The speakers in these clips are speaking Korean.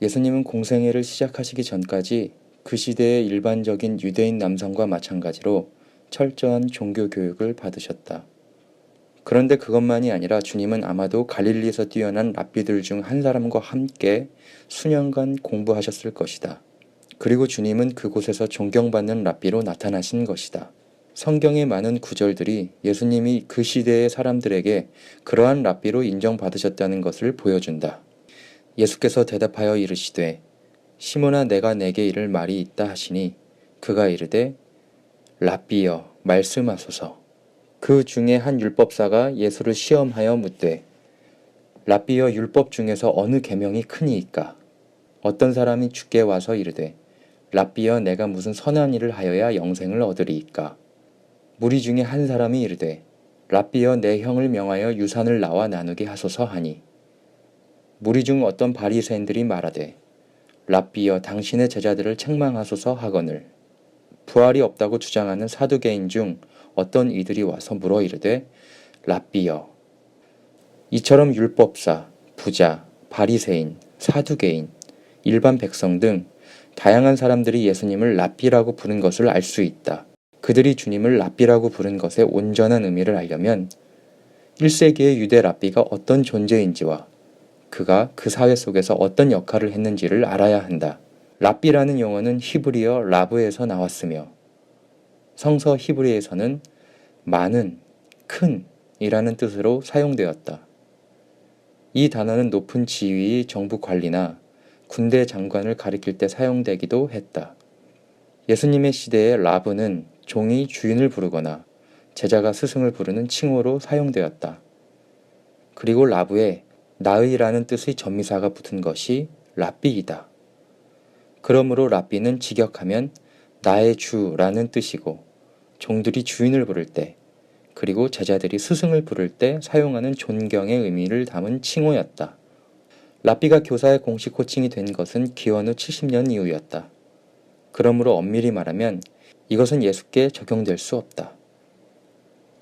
예수님은 공생애를 시작하시기 전까지 그 시대의 일반적인 유대인 남성과 마찬가지로 철저한 종교 교육을 받으셨다. 그런데 그것만이 아니라 주님은 아마도 갈릴리에서 뛰어난 랍비들 중 한 사람과 함께 수년간 공부하셨을 것이다. 그리고 주님은 그곳에서 존경받는 랍비로 나타나신 것이다. 성경의 많은 구절들이 예수님이 그 시대의 사람들에게 그러한 랍비로 인정받으셨다는 것을 보여준다. 예수께서 대답하여 이르시되 시몬아 내가 내게 이를 말이 있다 하시니 그가 이르되 랍비여 말씀하소서. 그 중에 한 율법사가 예수를 시험하여 묻되 랍비여 율법 중에서 어느 계명이 크니이까? 어떤 사람이 주께 와서 이르되 랍비여 내가 무슨 선한 일을 하여야 영생을 얻으리이까? 무리 중에 한 사람이 이르되 랍비여 내 형을 명하여 유산을 나와 나누게 하소서 하니 무리 중 어떤 바리새인들이 말하되 랍비여 당신의 제자들을 책망하소서 하거늘 부활이 없다고 주장하는 사두개인 중 어떤 이들이 와서 물어 이르되 랍비여 이처럼 율법사, 부자, 바리새인, 사두개인, 일반 백성 등 다양한 사람들이 예수님을 랍비라고 부른 것을 알 수 있다. 그들이 주님을 랍비라고 부른 것의 온전한 의미를 알려면 1세기의 유대 랍비가 어떤 존재인지와 그가 그 사회 속에서 어떤 역할을 했는지를 알아야 한다. 랍비라는 용어는 히브리어 라브에서 나왔으며 성서 히브리에서는 많은, 큰 이라는 뜻으로 사용되었다. 이 단어는 높은 지위의 정부 관리나 군대 장관을 가리킬 때 사용되기도 했다. 예수님의 시대에 라브는 종이 주인을 부르거나 제자가 스승을 부르는 칭호로 사용되었다. 그리고 라브에 나의라는 뜻의 전미사가 붙은 것이 랍비이다. 그러므로 랍비는 직역하면 나의 주라는 뜻이고 종들이 주인을 부를 때 그리고 제자들이 스승을 부를 때 사용하는 존경의 의미를 담은 칭호였다. 랍비가 교사의 공식 호칭이 된 것은 기원 후 70년 이후였다. 그러므로 엄밀히 말하면 이것은 예수께 적용될 수 없다.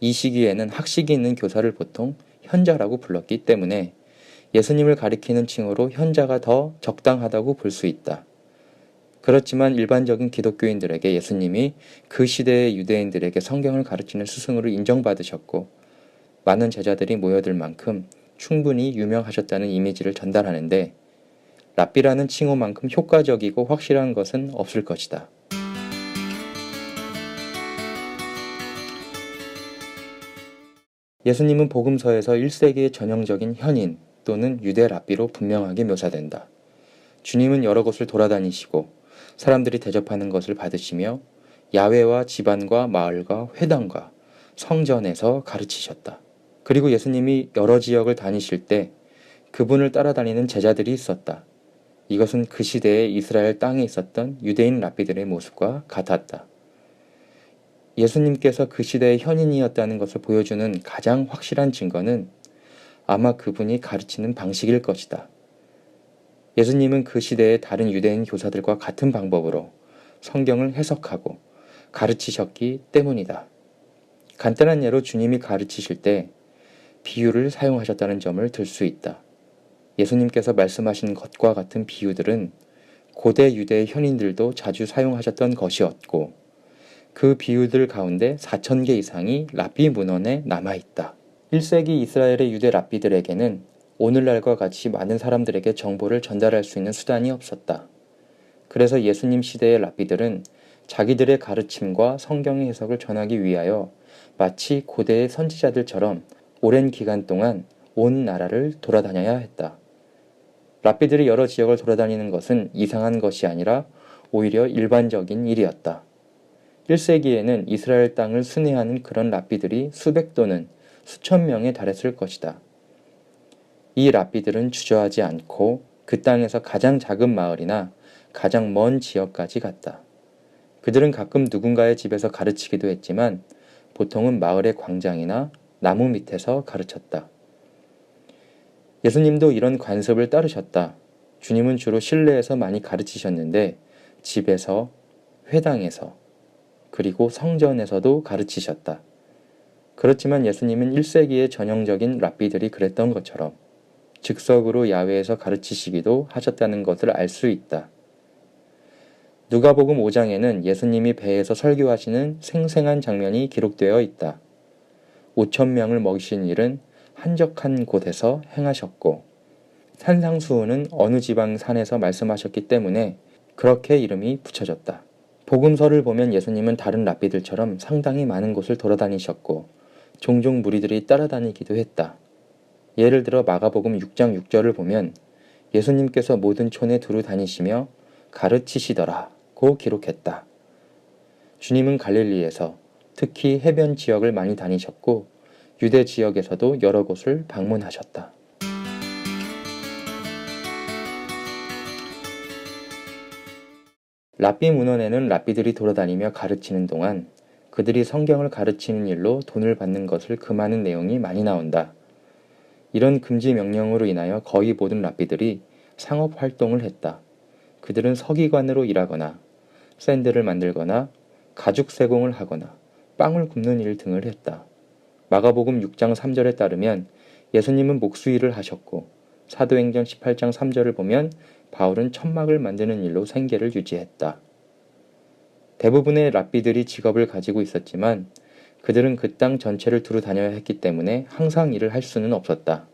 이 시기에는 학식이 있는 교사를 보통 현자라고 불렀기 때문에 예수님을 가리키는 칭호로 현자가 더 적당하다고 볼 수 있다. 그렇지만 일반적인 기독교인들에게 예수님이 그 시대의 유대인들에게 성경을 가르치는 스승으로 인정받으셨고 많은 제자들이 모여들 만큼 충분히 유명하셨다는 이미지를 전달하는데 랍비라는 칭호만큼 효과적이고 확실한 것은 없을 것이다. 예수님은 복음서에서 1세기의 전형적인 현인 또는 유대 랍비로 분명하게 묘사된다. 주님은 여러 곳을 돌아다니시고 사람들이 대접하는 것을 받으시며 야외와 집안과 마을과 회당과 성전에서 가르치셨다. 그리고 예수님이 여러 지역을 다니실 때 그분을 따라다니는 제자들이 있었다. 이것은 그 시대의 이스라엘 땅에 있었던 유대인 랍비들의 모습과 같았다. 예수님께서 그 시대의 현인이었다는 것을 보여주는 가장 확실한 증거는 아마 그분이 가르치는 방식일 것이다. 예수님은 그 시대의 다른 유대인 교사들과 같은 방법으로 성경을 해석하고 가르치셨기 때문이다. 간단한 예로 주님이 가르치실 때 비유를 사용하셨다는 점을 들 수 있다. 예수님께서 말씀하신 것과 같은 비유들은 고대 유대의 현인들도 자주 사용하셨던 것이었고 그 비유들 가운데 4,000개 이상이 랍비 문헌에 남아있다. 1세기 이스라엘의 유대 랍비들에게는 오늘날과 같이 많은 사람들에게 정보를 전달할 수 있는 수단이 없었다. 그래서 예수님 시대의 랍비들은 자기들의 가르침과 성경의 해석을 전하기 위하여 마치 고대의 선지자들처럼 오랜 기간 동안 온 나라를 돌아다녀야 했다. 랍비들이 여러 지역을 돌아다니는 것은 이상한 것이 아니라 오히려 일반적인 일이었다. 1세기에는 이스라엘 땅을 순회하는 그런 랍비들이 수백 또는 수천 명에 달했을 것이다. 이 랍비들은 주저하지 않고 그 땅에서 가장 작은 마을이나 가장 먼 지역까지 갔다. 그들은 가끔 누군가의 집에서 가르치기도 했지만 보통은 마을의 광장이나 나무 밑에서 가르쳤다. 예수님도 이런 관습을 따르셨다. 주님은 주로 실내에서 많이 가르치셨는데 집에서, 회당에서, 그리고 성전에서도 가르치셨다. 그렇지만 예수님은 1세기의 전형적인 랍비들이 그랬던 것처럼 즉석으로 야외에서 가르치시기도 하셨다는 것을 알 수 있다. 누가복음 5장에는 예수님이 배에서 설교하시는 생생한 장면이 기록되어 있다. 5천 명을 먹이신 일은 한적한 곳에서 행하셨고 산상수훈은 어느 지방 산에서 말씀하셨기 때문에 그렇게 이름이 붙여졌다. 복음서를 보면 예수님은 다른 랍비들처럼 상당히 많은 곳을 돌아다니셨고 종종 무리들이 따라다니기도 했다. 예를 들어 마가복음 6장 6절을 보면 예수님께서 모든 촌에 두루 다니시며 가르치시더라고 기록했다. 주님은 갈릴리에서 특히 해변 지역을 많이 다니셨고 유대 지역에서도 여러 곳을 방문하셨다. 랍비 문헌에는 랍비들이 돌아다니며 가르치는 동안 그들이 성경을 가르치는 일로 돈을 받는 것을 금하는 내용이 많이 나온다. 이런 금지 명령으로 인하여 거의 모든 랍비들이 상업 활동을 했다. 그들은 서기관으로 일하거나 샌들을 만들거나 가죽 세공을 하거나 빵을 굽는 일 등을 했다. 마가복음 6장 3절에 따르면 예수님은 목수일을 하셨고 사도행전 18장 3절을 보면 바울은 천막을 만드는 일로 생계를 유지했다. 대부분의 랍비들이 직업을 가지고 있었지만 그들은 그 땅 전체를 두루 다녀야 했기 때문에 항상 일을 할 수는 없었다.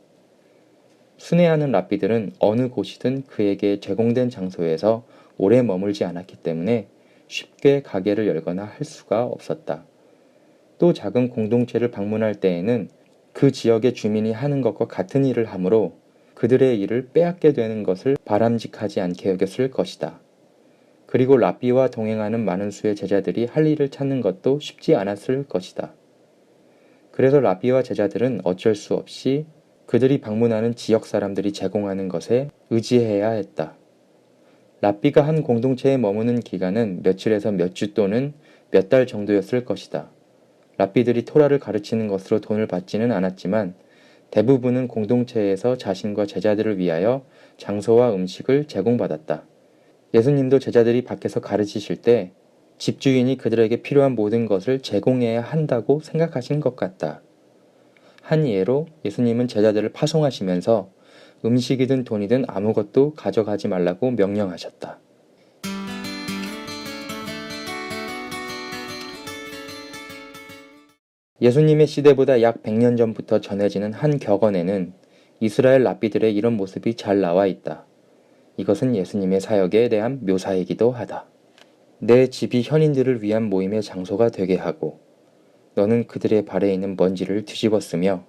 순회하는 랍비들은 어느 곳이든 그에게 제공된 장소에서 오래 머물지 않았기 때문에 쉽게 가게를 열거나 할 수가 없었다. 또 작은 공동체를 방문할 때에는 그 지역의 주민이 하는 것과 같은 일을 하므로 그들의 일을 빼앗게 되는 것을 바람직하지 않게 여겼을 것이다. 그리고 랍비와 동행하는 많은 수의 제자들이 할 일을 찾는 것도 쉽지 않았을 것이다. 그래서 랍비와 제자들은 어쩔 수 없이 그들이 방문하는 지역 사람들이 제공하는 것에 의지해야 했다. 랍비가 한 공동체에 머무는 기간은 며칠에서 몇 주 또는 몇 달 정도였을 것이다. 랍비들이 토라를 가르치는 것으로 돈을 받지는 않았지만 대부분은 공동체에서 자신과 제자들을 위하여 장소와 음식을 제공받았다. 예수님도 제자들이 밖에서 가르치실 때 집주인이 그들에게 필요한 모든 것을 제공해야 한다고 생각하신 것 같다. 한 예로 예수님은 제자들을 파송하시면서 음식이든 돈이든 아무것도 가져가지 말라고 명령하셨다. 예수님의 시대보다 약 100년 전부터 전해지는 한 격언에는 이스라엘 랍비들의 이런 모습이 잘 나와 있다. 이것은 예수님의 사역에 대한 묘사이기도 하다. 내 집이 현인들을 위한 모임의 장소가 되게 하고 너는 그들의 발에 있는 먼지를 뒤집었으며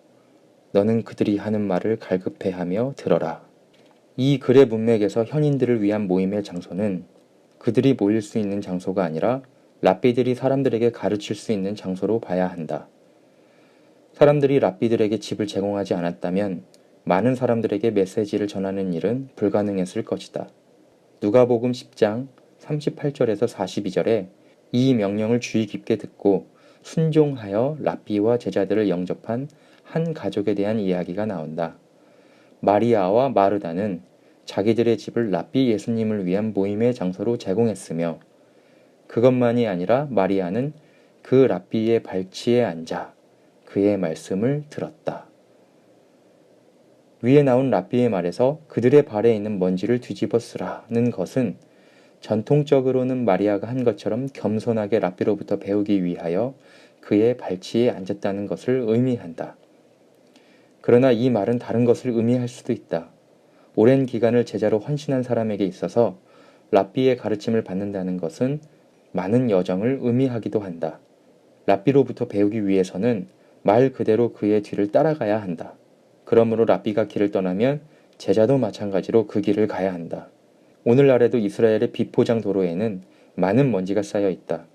너는 그들이 하는 말을 갈급해하며 들어라. 이 글의 문맥에서 현인들을 위한 모임의 장소는 그들이 모일 수 있는 장소가 아니라 랍비들이 사람들에게 가르칠 수 있는 장소로 봐야 한다. 사람들이 랍비들에게 집을 제공하지 않았다면 많은 사람들에게 메시지를 전하는 일은 불가능했을 것이다. 누가복음 10장 38절에서 42절에 이 명령을 주의 깊게 듣고 순종하여 랍비와 제자들을 영접한 한 가족에 대한 이야기가 나온다. 마리아와 마르다는 자기들의 집을 랍비 예수님을 위한 모임의 장소로 제공했으며 그것만이 아니라 마리아는 그 랍비의 발치에 앉아 그의 말씀을 들었다. 위에 나온 랍비의 말에서 그들의 발에 있는 먼지를 뒤집어 쓰라는 것은 전통적으로는 마리아가 한 것처럼 겸손하게 랍비로부터 배우기 위하여 그의 발치에 앉았다는 것을 의미한다. 그러나 이 말은 다른 것을 의미할 수도 있다. 오랜 기간을 제자로 헌신한 사람에게 있어서 랍비의 가르침을 받는다는 것은 많은 여정을 의미하기도 한다. 랍비로부터 배우기 위해서는 말 그대로 그의 뒤를 따라가야 한다. 그러므로 랍비가 길을 떠나면 제자도 마찬가지로 그 길을 가야 한다. 오늘날에도 이스라엘의 비포장 도로에는 많은 먼지가 쌓여 있다.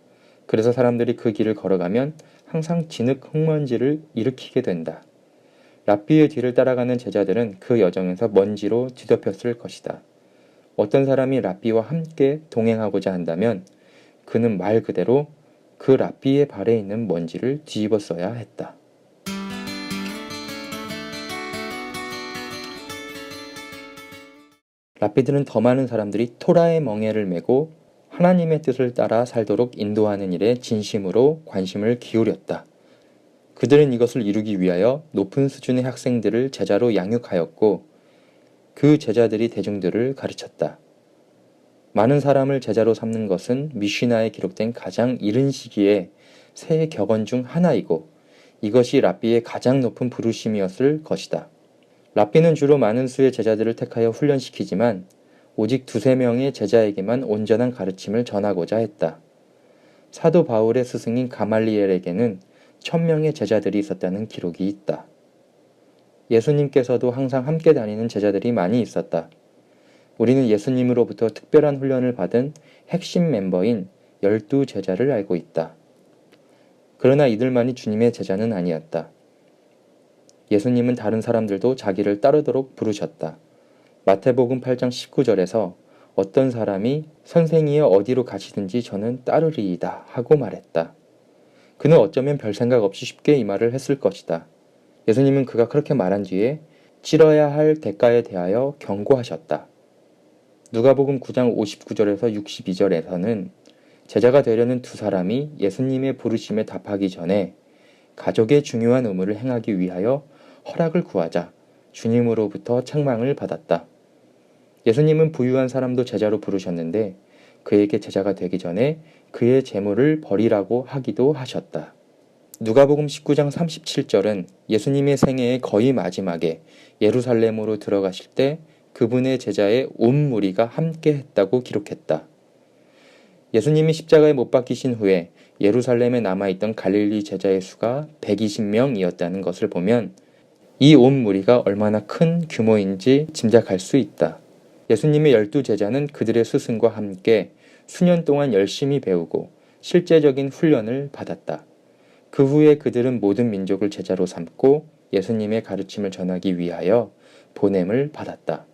그래서 사람들이 그 길을 걸어가면 항상 진흙 흙먼지를 일으키게 된다. 랍비의 뒤를 따라가는 제자들은 그 여정에서 먼지로 뒤덮였을 것이다. 어떤 사람이 랍비와 함께 동행하고자 한다면 그는 말 그대로 그 랍비의 발에 있는 먼지를 뒤집어 써야 했다. 랍비들은 더 많은 사람들이 토라의 멍에를 메고 하나님의 뜻을 따라 살도록 인도하는 일에 진심으로 관심을 기울였다. 그들은 이것을 이루기 위하여 높은 수준의 학생들을 제자로 양육하였고 그 제자들이 대중들을 가르쳤다. 많은 사람을 제자로 삼는 것은 미시나에 기록된 가장 이른 시기의 새 격언 중 하나이고 이것이 랍비의 가장 높은 부르심이었을 것이다. 랍비는 주로 많은 수의 제자들을 택하여 훈련시키지만 오직 두세 명의 제자에게만 온전한 가르침을 전하고자 했다. 사도 바울의 스승인 가말리엘에게는 1000명의 제자들이 있었다는 기록이 있다. 예수님께서도 항상 함께 다니는 제자들이 많이 있었다. 우리는 예수님으로부터 특별한 훈련을 받은 핵심 멤버인 12제자를 알고 있다. 그러나 이들만이 주님의 제자는 아니었다. 예수님은 다른 사람들도 자기를 따르도록 부르셨다. 마태복음 8장 19절에서 어떤 사람이 선생이여 어디로 가시든지 저는 따르리이다 하고 말했다. 그는 어쩌면 별 생각 없이 쉽게 이 말을 했을 것이다. 예수님은 그가 그렇게 말한 뒤에 치러야 할 대가에 대하여 경고하셨다. 누가복음 9장 59절에서 62절에서는 제자가 되려는 두 사람이 예수님의 부르심에 답하기 전에 가족의 중요한 의무를 행하기 위하여 허락을 구하자 주님으로부터 책망을 받았다. 예수님은 부유한 사람도 제자로 부르셨는데 그에게 제자가 되기 전에 그의 재물을 버리라고 하기도 하셨다. 누가복음 19장 37절은 예수님의 생애의 거의 마지막에 예루살렘으로 들어가실 때 그분의 제자의 온 무리가 함께 했다고 기록했다. 예수님이 십자가에 못 박히신 후에 예루살렘에 남아있던 갈릴리 제자의 수가 120명이었다는 것을 보면 이 온 무리가 얼마나 큰 규모인지 짐작할 수 있다. 예수님의 12제자는 그들의 스승과 함께 수년 동안 열심히 배우고 실제적인 훈련을 받았다. 그 후에 그들은 모든 민족을 제자로 삼고 예수님의 가르침을 전하기 위하여 보냄을 받았다.